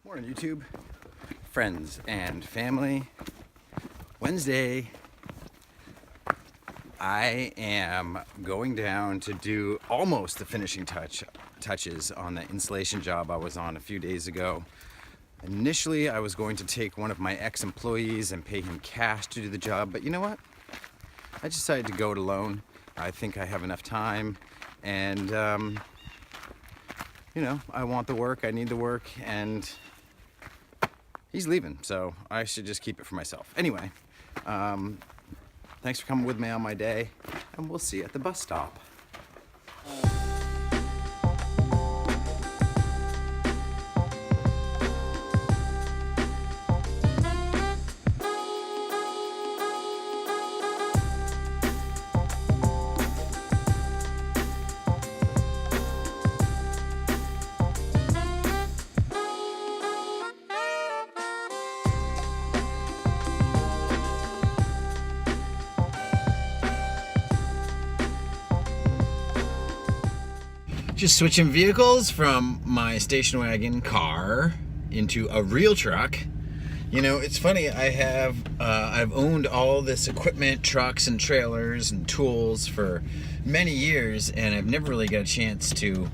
Morning, YouTube, friends and family. Wednesday, I am going down to do almost the finishing touches on the insulation job I was on a few days ago. Initially, I was going to take one of my ex-employees and pay him cash to do the job, but you know what? I decided to go it alone. I think I have enough time, and I want the work, I need the work, and he's leaving, so I should just keep it for myself. Anyway, thanks for coming with me on my day, and we'll see you at the bus stop. Just switching vehicles from my station wagon car into a real truck. You know, it's funny, I've owned all this equipment, trucks and trailers and tools for many years, and I've never really got a chance to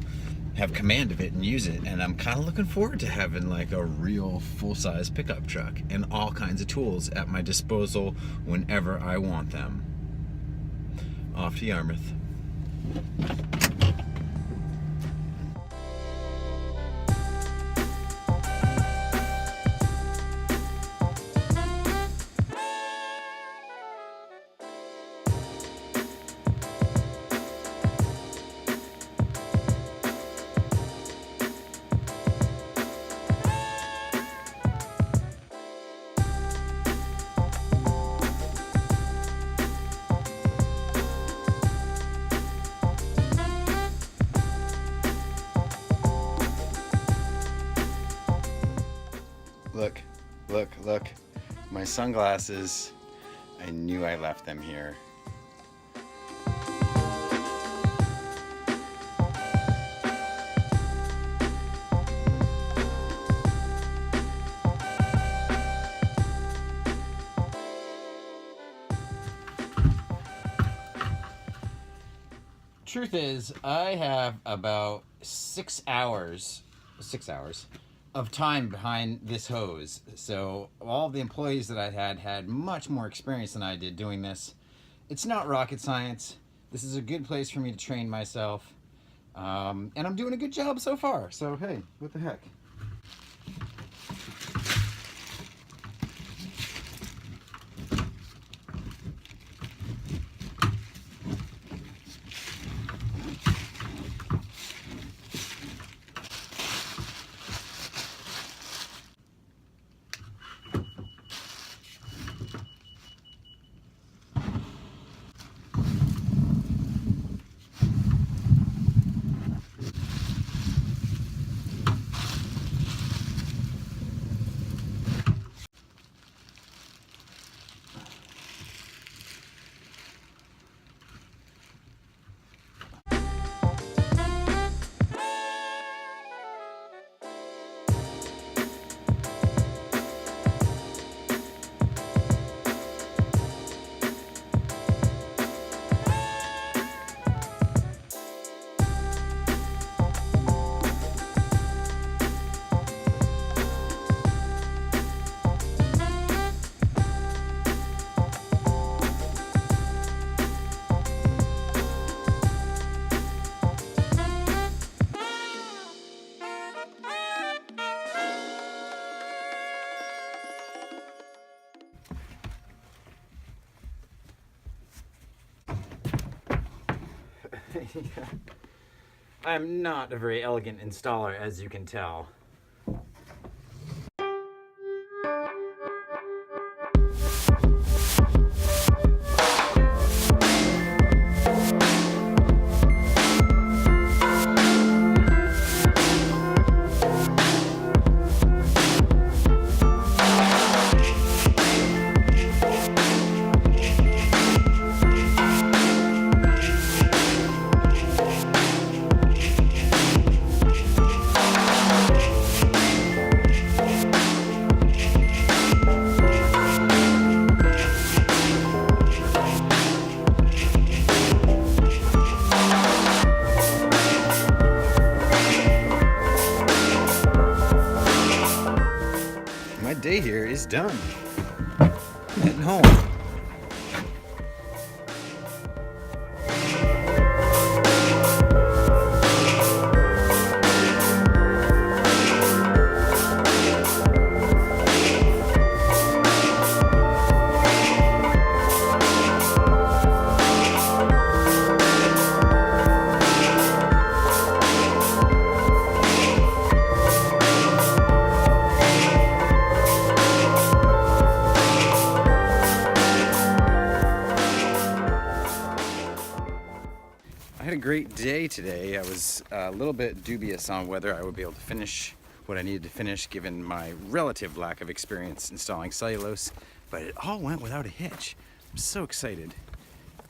have command of it and use it. And I'm kind of looking forward to having like a real full-size pickup truck and all kinds of tools at my disposal whenever I want them. Off to Yarmouth. Look, my sunglasses, I knew I left them here. Truth is, I have about 6 hours of time behind this hose. So all the employees that I had much more experience than I did doing this. It's not rocket science. This is a good place for me to train myself. And I'm doing a good job so far. So hey, what the heck? I'm not a very elegant installer, as you can tell. day here is done. Heading home. I had a great day today. I was a little bit dubious on whether I would be able to finish what I needed to finish given my relative lack of experience installing cellulose, but it all went without a hitch. I'm so excited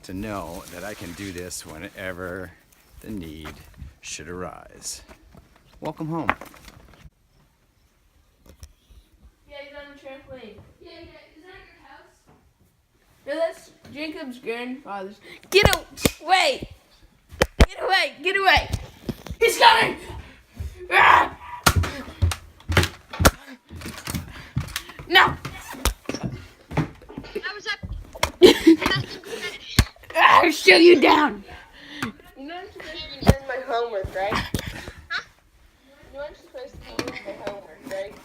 to know that I can do this whenever the need should arise. Welcome home. Yeah, he's on the trampoline. Yeah, is that your house? No, that's Jacob's grandfather's. Get away! Get away! Get away! He's coming! Ah! No! What's up? I'll show you down! You know I'm supposed to be doing my homework, right? Huh? You know I'm supposed to be doing my homework, right?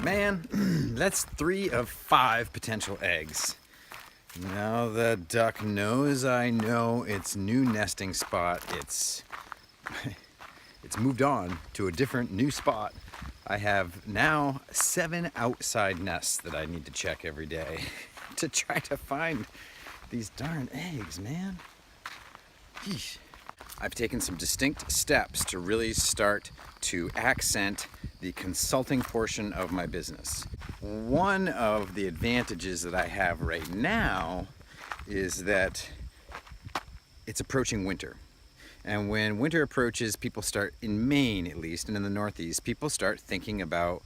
Man, that's 3 of 5 potential eggs. Now the duck knows I know its new nesting spot. It's moved on to a different new spot. I have now 7 outside nests that I need to check every day to try to find these darn eggs, man. Yeesh. I've taken some distinct steps to really start to accent the consulting portion of my business. One of the advantages that I have right now is that it's approaching winter. And when winter approaches, people start, in Maine at least, and in the Northeast, people start thinking about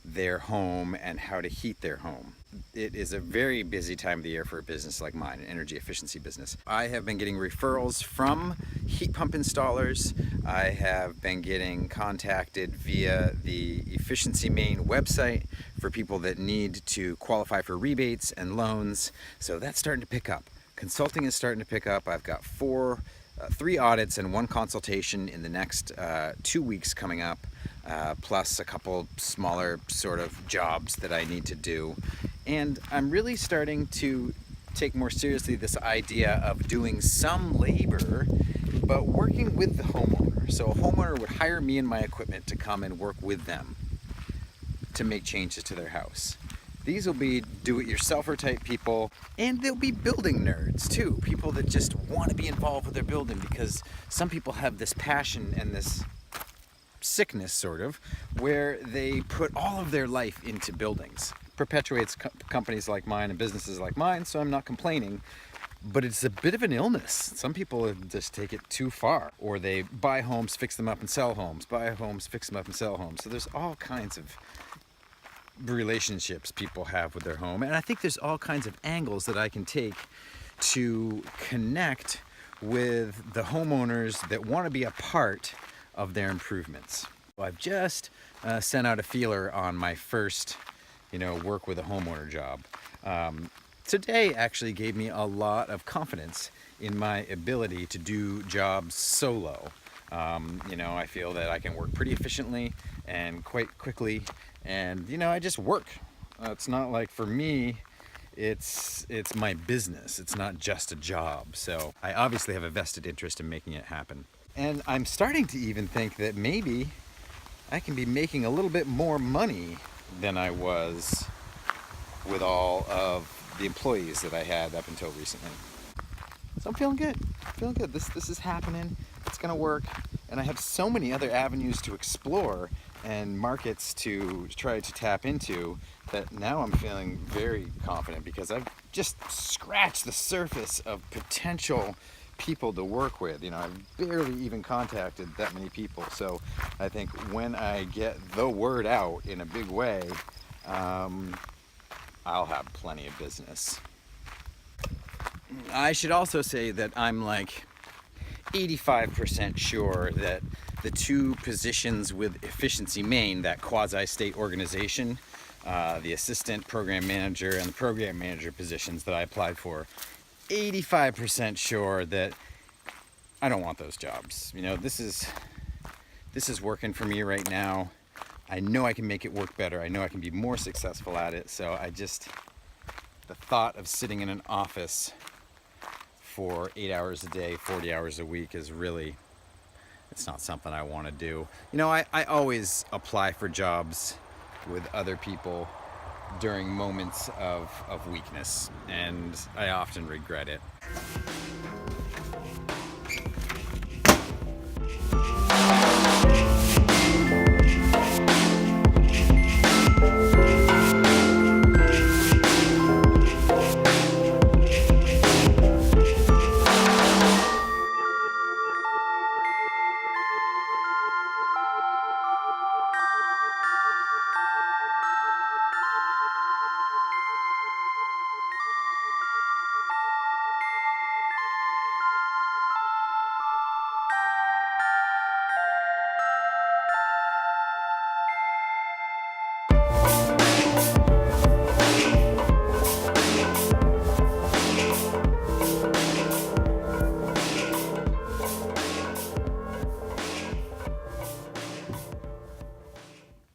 their home and how to heat their home. It is a very busy time of the year for a business like mine, an energy efficiency business. I have been getting referrals from heat pump installers. I have been getting contacted via the Efficiency Maine website for people that need to qualify for rebates and loans. So that's starting to pick up. Consulting is starting to pick up. I've got 3 audits and 1 consultation in the next 2 weeks coming up, plus a couple smaller sort of jobs that I need to do. And I'm really starting to take more seriously this idea of doing some labor, but working with the homeowner. So a homeowner would hire me and my equipment to come and work with them to make changes to their house. These will be do-it-yourselfer type people, and they'll be building nerds too. People that just want to be involved with their building, because some people have this passion and this sickness sort of, where they put all of their life into buildings. Perpetuates companies like mine and businesses like mine, so I'm not complaining, but it's a bit of an illness. Some people just take it too far, or they buy homes, fix them up and sell homes, buy homes, fix them up and sell homes. So there's all kinds of relationships people have with their home, and I think there's all kinds of angles that I can take to connect with the homeowners that want to be a part of their improvements. Well, I've just sent out a feeler on my first work with a homeowner job. Today actually gave me a lot of confidence in my ability to do jobs solo. I feel that I can work pretty efficiently and quite quickly, and I just work. It's not like, for me, it's my business. It's not just a job. So I obviously have a vested interest in making it happen. And I'm starting to even think that maybe I can be making a little bit more money than I was with all of the employees that I had up until recently. So I'm feeling good. This is happening. It's gonna work. And I have so many other avenues to explore and markets to try to tap into that now I'm feeling very confident, because I've just scratch the surface of potential people to work with. You know, I've barely even contacted that many people. So I think when I get the word out in a big way, I'll have plenty of business. I should also say that I'm like 85% sure that the two positions with Efficiency Maine, that quasi-state organization, the assistant program manager and the program manager positions that I applied for, 85% sure that I don't want those jobs. You know, this is working for me right now. I know I can make it work better. I know I can be more successful at it. So the thought of sitting in an office for 8 hours a day, 40 hours a week is really, it's not something I want to do. You know, I always apply for jobs with other people during moments of weakness, and I often regret it.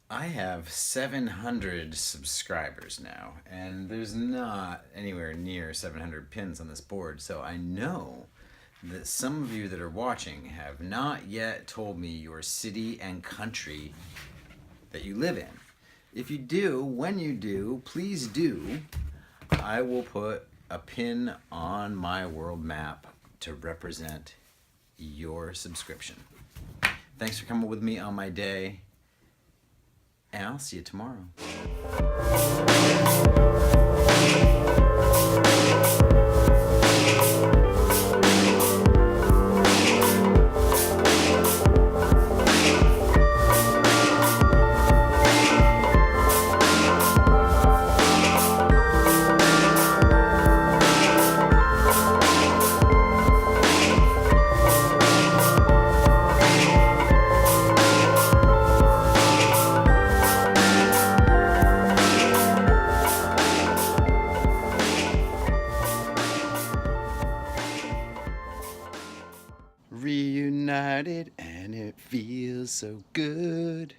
I have 700 subscribers now, and there's not anywhere near 700 pins on this board, so I know that some of you that are watching have not yet told me your city and country that you live in. If you do, when you do, please do, I will put a pin on my world map to represent your subscription. Thanks for coming with me on my day, and I'll see you tomorrow. Reunited, and it feels so good.